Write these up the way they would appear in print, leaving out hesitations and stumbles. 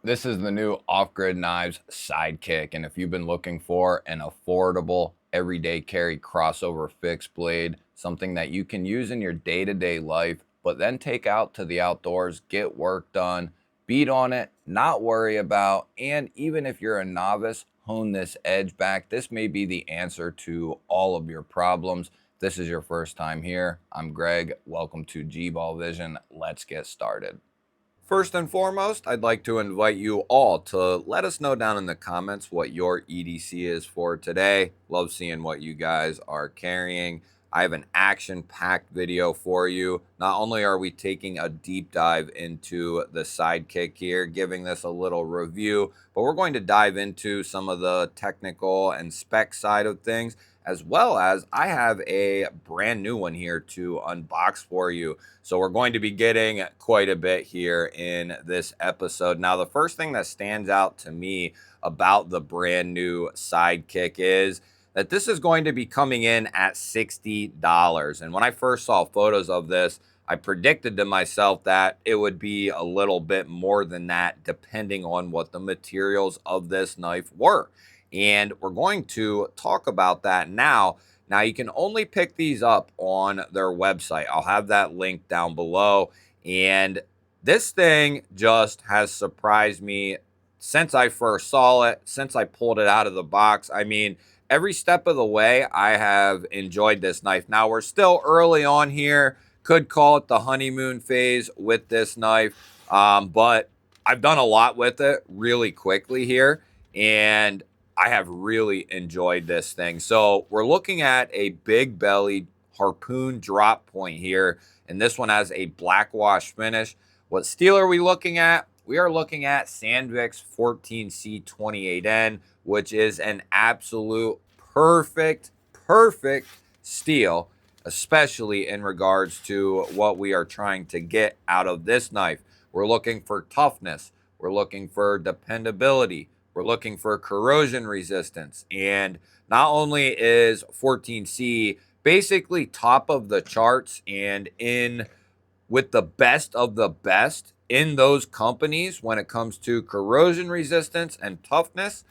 This is the new Off-Grid Knives Sidekick, and if you've been looking for an affordable, everyday carry crossover fixed blade, something that you can use in your day-to-day life, but then take out to the outdoors, get work done, beat on it, not worry about, and even if you're a novice, hone this edge back, this may be the answer to all of your problems. If this is your first time here, I'm Greg. Welcome to G-Ball Vision. Let's get started. First and foremost, I'd like to invite you all to let us know down in the comments what your EDC is for today. Love seeing what you guys are carrying. I have an action-packed video for you. Not only are we taking a deep dive into the Sidekick here, giving this a little review, but we're going to dive into some of the technical and spec side of things, as well as I have a brand new one here to unbox for you. So we're going to be getting quite a bit here in this episode. Now, the first thing that stands out to me about the brand new Sidekick is that this is going to be coming in at $60. And when I first saw photos of this, I predicted to myself that it would be a little bit more than that, depending on what the materials of this knife were. And we're going to talk about that now. Now, you can only pick these up on their website. I'll have that link down below. And this thing just has surprised me since I first saw it, since I pulled it out of the box. I mean, every step of the way, I have enjoyed this knife. Now, we're still early on here. Could call it the honeymoon phase with this knife. But I've done a lot with it really quickly here. And I have really enjoyed this thing. So we're looking at a big belly harpoon drop point here. And this one has a black wash finish. What steel are we looking at? We are looking at Sandvik's 14C28N, which is an absolute perfect steel, especially in regards to what we are trying to get out of this knife. We're looking for toughness. We're looking for dependability. We're looking for corrosion resistance. And not only is 14C basically top of the charts and in with the best of the best in those companies when it comes to corrosion resistance and toughness,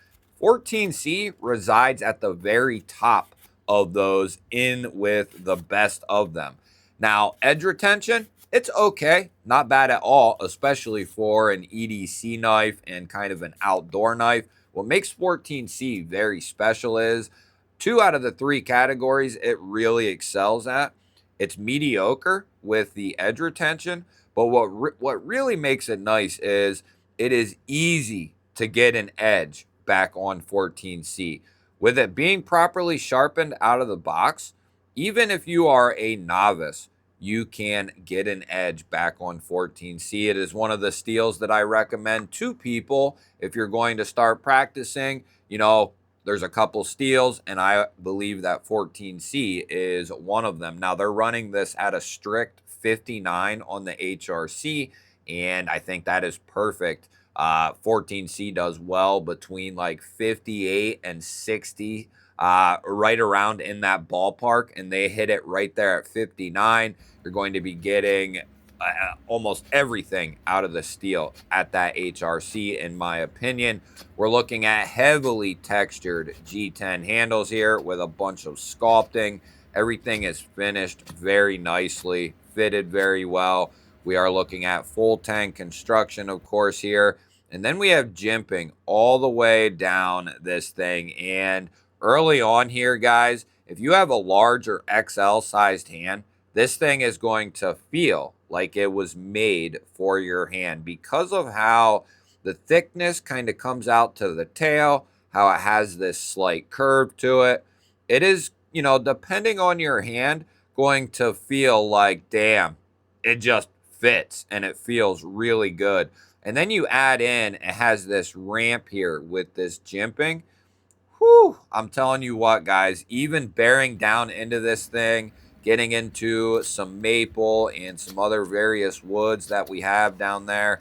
14C resides at the very top of those in with the best of them. Now, edge retention, it's okay, not bad at all, especially for an EDC knife and kind of an outdoor knife. What makes 14C very special is 2 out of the 3 categories it really excels at. It's mediocre with the edge retention, but what really makes it nice is it is easy to get an edge back on 14C. With it being properly sharpened out of the box, even if you are a novice, you can get an edge back on 14C. It is one of the steels that I recommend to people if you're going to start practicing. You know, there's a couple steels, and I believe that 14C is one of them. Now, they're running this at a strict 59 on the HRC, and I think that is perfect. 14C does well between like 58 and 60, right around in that ballpark, and they hit it right there at 59. You're going to be getting almost everything out of the steel at that HRC, in my opinion. We're looking at heavily textured G10 handles here with a bunch of sculpting. Everything is finished very nicely, fitted very well. We are looking at full tank construction, of course, here. And then we have jimping all the way down this thing. And early on here, guys, if you have a large or XL sized hand, this thing is going to feel like it was made for your hand because of how the thickness kind of comes out to the tail, how it has this slight curve to it. It is, you know, depending on your hand, going to feel like, damn, it just fits and it feels really good. And then you add in, it has this ramp here with this jimping. Whew, I'm telling you what, guys, even bearing down into this thing, getting into some maple and some other various woods that we have down there,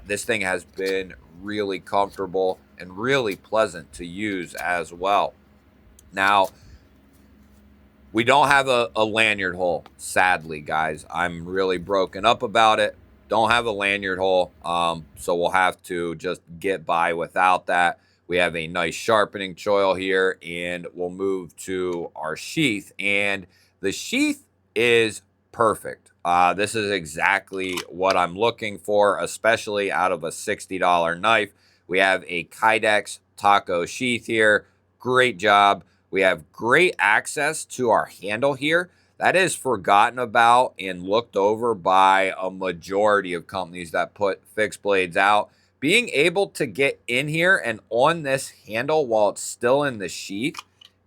this thing has been really comfortable and really pleasant to use as well. Now, we don't have a lanyard hole, sadly, guys. I'm really broken up about it. don't have a lanyard hole, so we'll have to just get by without that. We have a nice sharpening choil here, and we'll move to our sheath. And the sheath is perfect. This is exactly what I'm looking for, especially out of a $60 knife. We have a Kydex taco sheath here. Great job. We have great access to our handle here. That is forgotten about and looked over by a majority of companies that put fixed blades out. Being able to get in here and on this handle while it's still in the sheath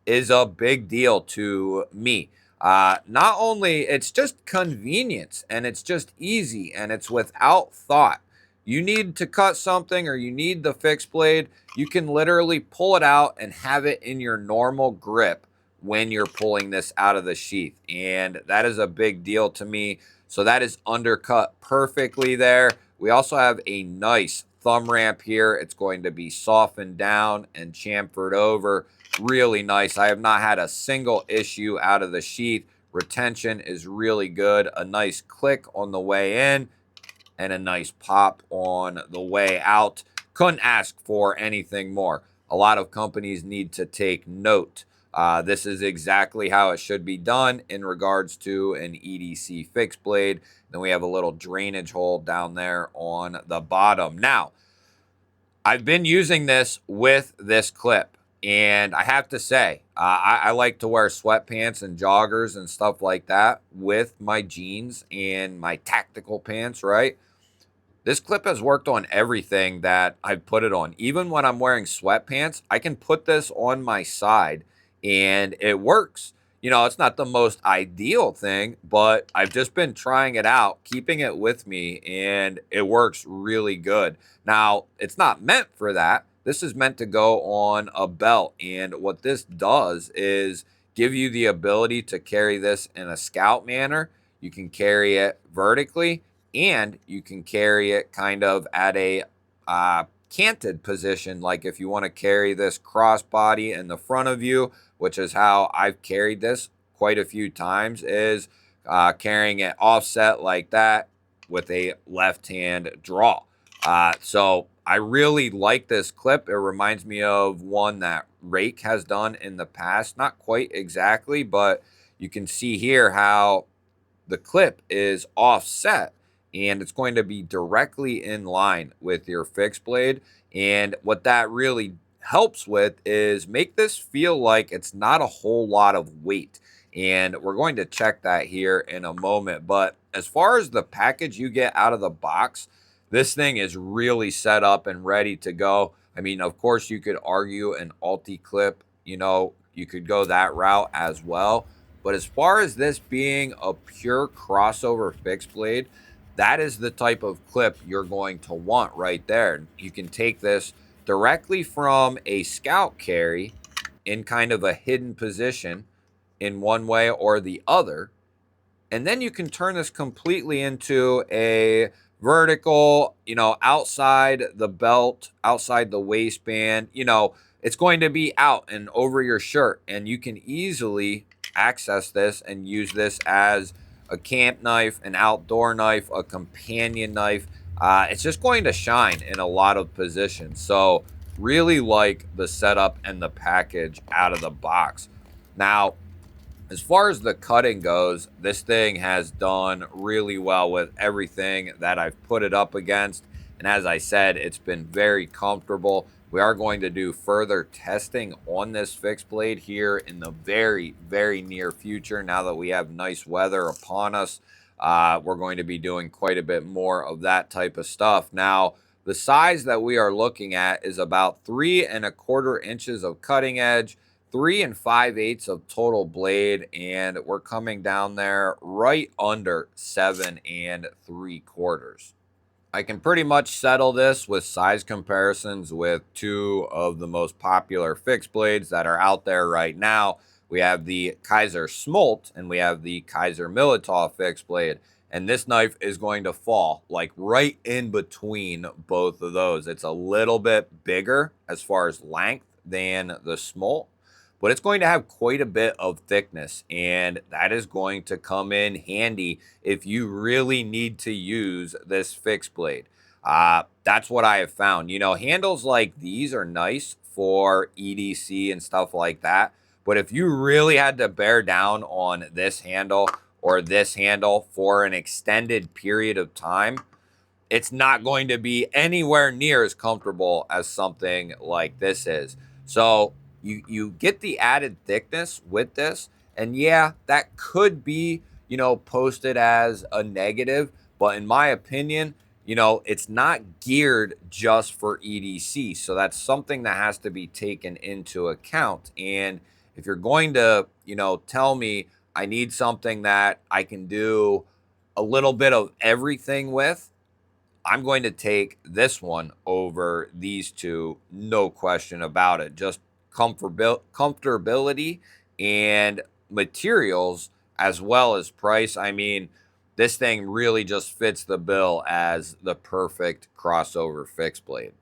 is a big deal to me. Not only it's just convenience and it's just easy and it's without thought. You need to cut something or you need the fixed blade, you can literally pull it out and have it in your normal grip when you're pulling this out of the sheath. And that is a big deal to me. So that is undercut perfectly there. We also have a nice thumb ramp here. It's going to be softened down and chamfered over. Really nice. I have not had a single issue out of the sheath. Retention is really good. A nice click on the way in and a nice pop on the way out. Couldn't ask for anything more. A lot of companies need to take note. This is exactly how it should be done in regards to an EDC fixed blade. Then we have a little drainage hole down there on the bottom. Now, I've been using this with this clip, and I have to say, I like to wear sweatpants and joggers and stuff like that with my jeans and my tactical pants, right? This clip has worked on everything that I've put it on. Even when I'm wearing sweatpants, I can put this on my side and it works. You know, it's not the most ideal thing, but I've just been trying it out, keeping it with me, and it works really good. Now, it's not meant for that. This is meant to go on a belt. And what this does is give you the ability to carry this in a scout manner. You can carry it vertically, and you can carry it kind of at a canted position, like if you want to carry this crossbody in the front of you, which is how I've carried this quite a few times, is carrying it offset like that with a left hand draw. So I really like this clip. It reminds me of one that Rake has done in the past. Not quite exactly, but you can see here how the clip is offset and it's going to be directly in line with your fixed blade. And what that really helps with is make this feel like it's not a whole lot of weight. And we're going to check that here in a moment. But as far as the package you get out of the box, this thing is really set up and ready to go. I mean, of course, you could argue an Ulti-Clip, you know, you could go that route as well. But as far as this being a pure crossover fixed blade, that is the type of clip you're going to want right there. You can take this directly from a scout carry in kind of a hidden position in one way or the other. And then you can turn this completely into a vertical, you know, outside the belt, outside the waistband. You know, it's going to be out and over your shirt. And you can easily access this and use this as a camp knife, an outdoor knife, a companion knife. It's just going to shine in a lot of positions. So really like the setup and the package out of the box. Now, as far as the cutting goes, this thing has done really well with everything that I've put it up against. And as I said, it's been very comfortable. We are going to do further testing on this fixed blade here in the very, very near future. Now that we have nice weather upon us, we're going to be doing quite a bit more of that type of stuff. Now, the size that we are looking at is about 3¼ inches of cutting edge, 3 5/8 of total blade, and we're coming down there right under 7 3/4. I can pretty much settle this with size comparisons with two of the most popular fixed blades that are out there right now. We have the Kaiser Smolt and we have the Kaiser Militov fixed blade. And this knife is going to fall like right in between both of those. It's a little bit bigger as far as length than the Smolt, but it's going to have quite a bit of thickness, and that is going to come in handy if you really need to use this fixed blade. That's what I have found. You know, handles like these are nice for EDC and stuff like that, but if you really had to bear down on this handle or this handle for an extended period of time, it's not going to be anywhere near as comfortable as something like this is. So you get the added thickness with this, and yeah, that could be, you know, posted as a negative, but in my opinion, you know, it's not geared just for EDC. So that's something that has to be taken into account. And if you're going to, you know, tell me I need something that I can do a little bit of everything with, I'm going to take this one over these two, no question about it. Just comfortability and materials as well as price. I mean, this thing really just fits the bill as the perfect crossover fixed blade.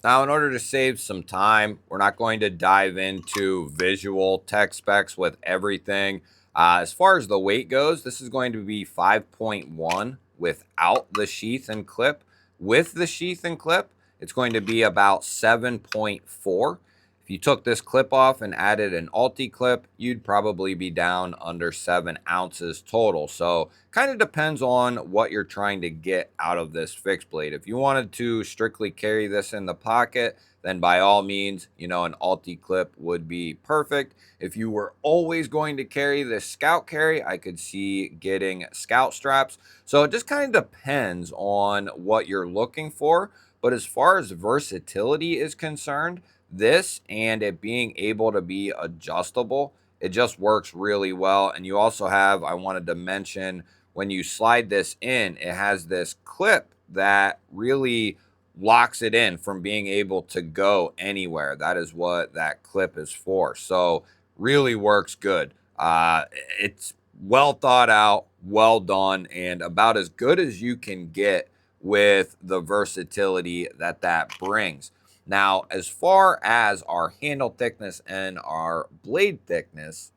Now, in order to save some time, we're not going to dive into visual tech specs with everything. As far as the weight goes, this is going to be 5.1 without the sheath and clip. With the sheath and clip, it's going to be about 7.4. If you took this clip off and added an Alti clip, you'd probably be down under 7 ounces total. So kind of depends on what you're trying to get out of this fixed blade. If you wanted to strictly carry this in the pocket, then by all means, you know, an Alti clip would be perfect. If you were always going to carry this scout carry, I could see getting scout straps. So it just kind of depends on what you're looking for. But as far as versatility is concerned, this and it being able to be adjustable, it just works really well. And you also have, I wanted to mention, when you slide this in, it has this clip that really locks it in from being able to go anywhere. That is what that clip is for. So really works good. It's well thought out, well done, and about as good as you can get with the versatility that that brings. Now, as far as our handle thickness and our blade thickness,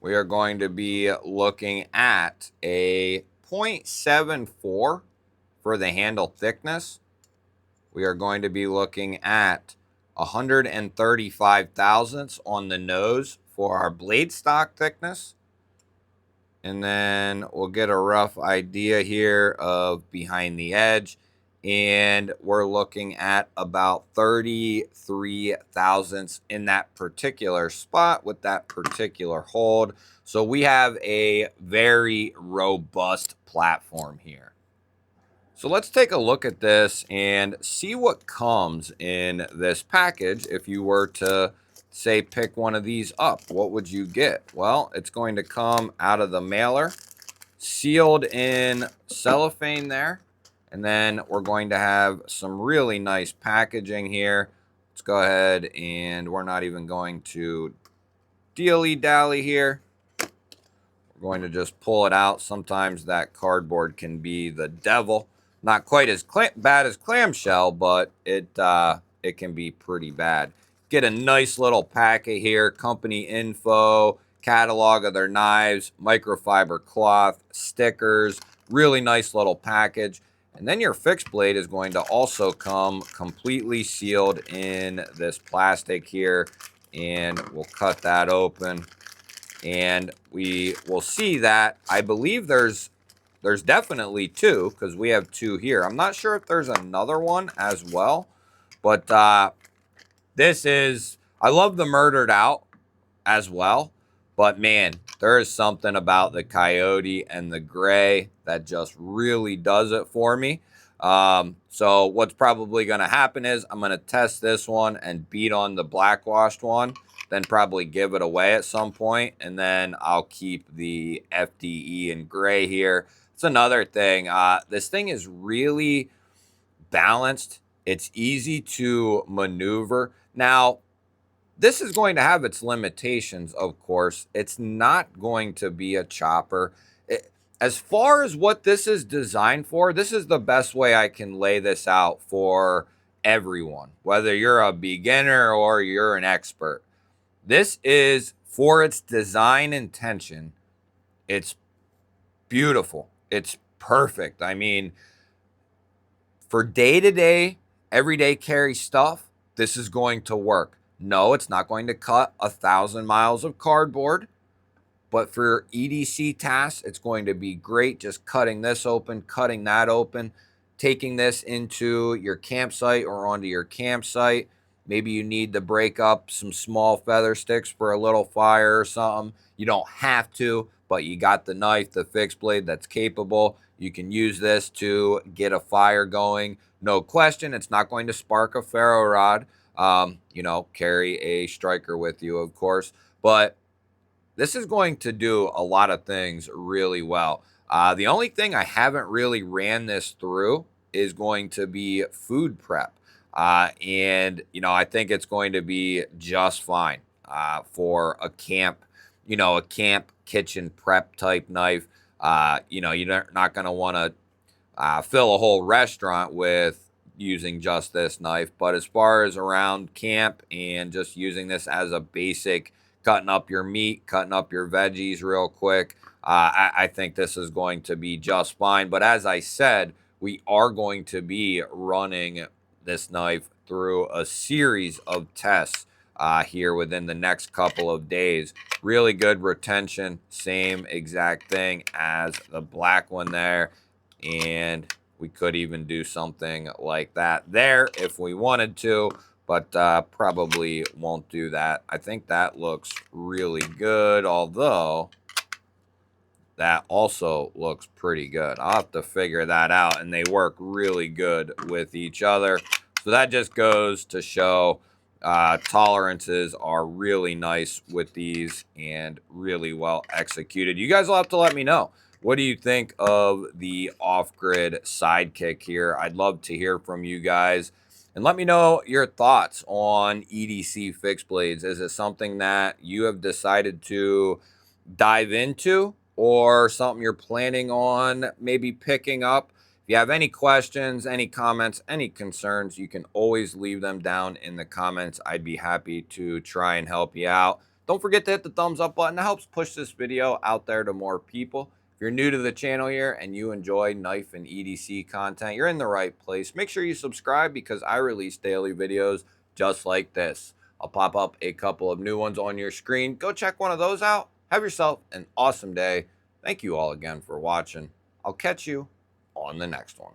we are going to be looking at a 0.74 for the handle thickness. We are going to be looking at 135 thousandths on the nose for our blade stock thickness. And then we'll get a rough idea here of behind the edge. And we're looking at about 33 thousandths in that particular spot with that particular hold. So we have a very robust platform here. So let's take a look at this and see what comes in this package. If you were to, say, pick one of these up, what would you get? Well, it's going to come out of the mailer, sealed in cellophane there. And then we're going to have some really nice packaging here. Let's go ahead, and we're not even going to dilly-dally here. We're going to just pull it out. Sometimes that cardboard can be the devil. Not quite as bad as clamshell, but it can be pretty bad. Get a nice little packet here, company info, catalog of their knives, microfiber cloth, stickers, really nice little package. And then your fixed blade is going to also come completely sealed in this plastic here. And we'll cut that open. And we will see that I believe there's definitely two, because we have two here. I'm not sure if there's another one as well. But this is, I love the murdered out as well. But man, there is something about the coyote and the gray that just really does it for me. So what's probably going to happen is I'm going to test this one and beat on the black washed one, then probably give it away at some point, and then I'll keep the FDE and gray here. It's another thing. This thing is really balanced. It's easy to maneuver. Now, this is going to have its limitations, of course. It's not going to be a chopper. As far as what this is designed for, this is the best way I can lay this out for everyone, whether you're a beginner or you're an expert. This is, for its design intention, it's beautiful. It's perfect. I mean, for day-to-day, everyday carry stuff, this is going to work. No, it's not going to cut 1,000 miles of cardboard, but for EDC tasks, it's going to be great just cutting this open, cutting that open, taking this into your campsite or onto your campsite. Maybe you need to break up some small feather sticks for a little fire or something. You don't have to, but you got the knife, the fixed blade that's capable. You can use this to get a fire going. No question, it's not going to spark a ferro rod. Carry a striker with you, of course, but this is going to do a lot of things really well. The only thing I haven't really ran this through is going to be food prep. I think it's going to be just fine for a camp, a camp kitchen prep type knife. You're not going to want to fill a whole restaurant with using just this knife. But as far as around camp and just using this as a basic cutting up your meat, cutting up your veggies real quick, I think this is going to be just fine. But as I said, we are going to be running this knife through a series of tests here within the next couple of days. Really good retention, same exact thing as the black one there. And we could even do something like that there if we wanted to, but probably won't do that. I think that looks really good, although that also looks pretty good. I'll have to figure that out, and they work really good with each other. So that just goes to show tolerances are really nice with these and really well executed. You guys will have to let me know. What do you think of the off-grid sidekick here? I'd love to hear from you guys. And let me know your thoughts on EDC fixed blades. Is it something that you have decided to dive into or something you're planning on maybe picking up? If you have any questions, any comments, any concerns, you can always leave them down in the comments. I'd be happy to try and help you out. Don't forget to hit the thumbs up button. That helps push this video out there to more people. If you're new to the channel here and you enjoy knife and EDC content, you're in the right place. Make sure you subscribe because I release daily videos just like this. I'll pop up a couple of new ones on your screen. Go check one of those out. Have yourself an awesome day. Thank you all again for watching. I'll catch you on the next one.